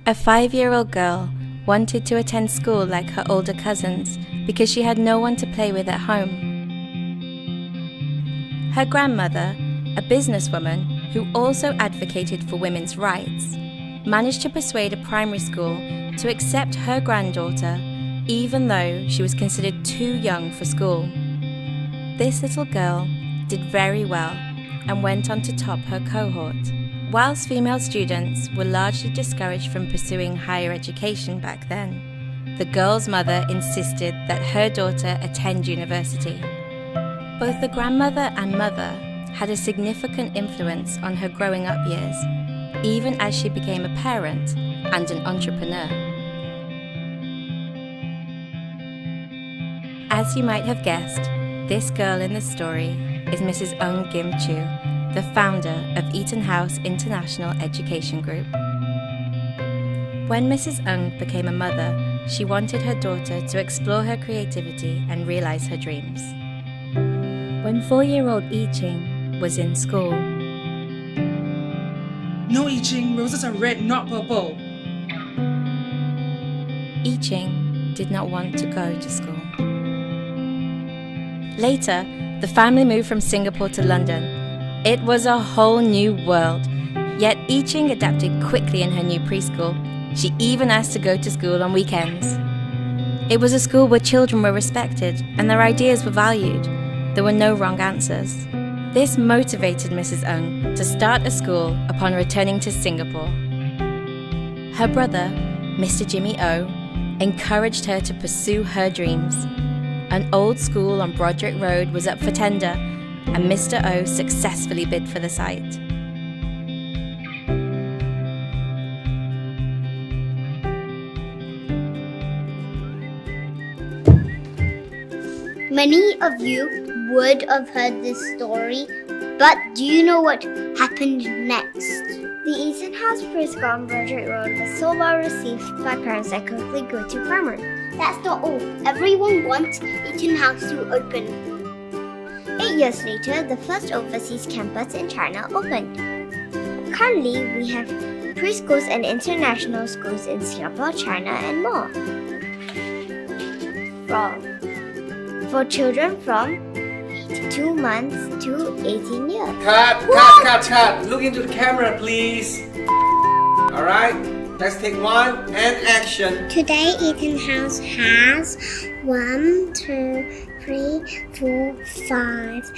A 5-year-old girl wanted to attend school like her older cousins because she had no one to play with at home. Her grandmother, a businesswoman who also advocated for women's rights, managed to persuade a primary school to accept her granddaughter even though she was considered too young for school. This little girl did very well and went on to top her cohort. Whilst female students were largely discouraged from pursuing higher education back then, the girl's mother insisted that her daughter attend university. Both the grandmother and mother had a significant influence on her growing up years, even as she became a parent and an entrepreneur. As you might have guessed, this girl in the story is Mrs. Eung Kim Chu, the founder of Eton House International Education Group. When Mrs. Eung became a mother, she wanted her daughter to explore her creativity and realize her dreams. When 4-year-old Yi Ching was in school, No, Yi Ching, roses are red, not purple. Yi Ching did not want to go to school. Later, the family moved from Singapore to London. It was a whole new world, yet Yi Ching adapted quickly in her new preschool. She even asked to go to school on weekends. It was a school where children were respected and their ideas were valued. There were no wrong answers. This motivated Mrs. Eung to start a school upon returning to Singapore. Her brother, Mr. Jimmy O, encouraged her to pursue her dreams. An old school on Broderick Road was up for tender, and Mr. O successfully bid for the site. Many of you would have heard this story, but do you know what happened next? The Eton House preschool on Broderick Road was so well received by parents that quickly grew to primary. That's not all. Everyone wants Eton House to open. 8 years later, the first overseas campus in China opened. Currently, we have preschools and international schools in Singapore, China, and more. For children from 2 months to 18 years. Cut. Look into the camera, please. Alright, let's take one and action. Today, Eton House has 1, 2, 3, 4, 5.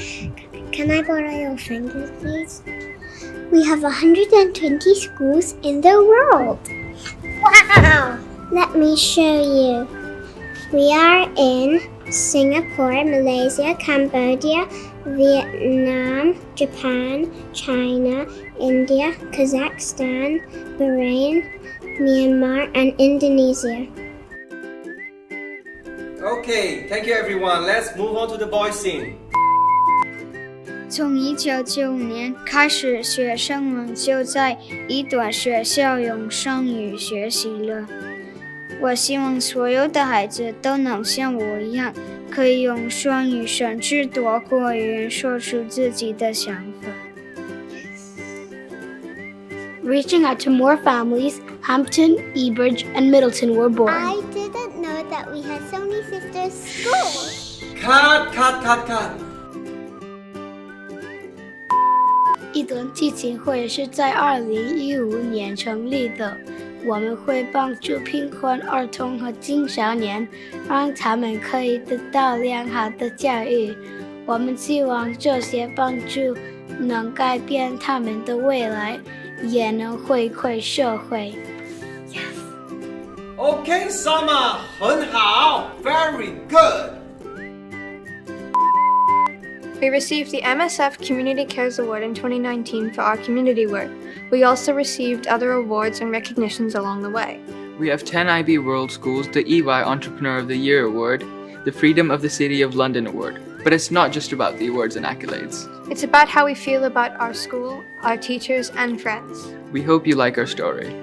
Can I borrow your fingers, please? We have 120 schools in the world. Wow! Let me show you. We are in Singapore, Malaysia, Cambodia, Vietnam, Japan, China, India, Kazakhstan, Bahrain, Myanmar, and Indonesia. Okay, thank you everyone. Let's move on to the boys scene. 从1995年开始，学生们就在一短学校用双语学习了。我希望所有的孩子都能像我一样，可以用双语甚至多国语言说出自己的想法。Reaching out to more families, Hampton, Ebridge, and Middleton were born. I didn't know that we had so many sisters' schools. Cut. 一顿基金会是在2015年成立的，我们会帮助贫困儿童和青少年，让他们可以得到良好的教育。我们希望这些帮助能改变他们的未来，也能回馈社会。Okay, Summer, 很好 Very good. We received the MSF Community Cares Award in 2019 for our community work. We also received other awards and recognitions along the way. We have 10 IB World Schools, the EY Entrepreneur of the Year Award, the Freedom of the City of London Award. But it's not just about the awards and accolades. It's about how we feel about our school, our teachers, and friends. We hope you like our story.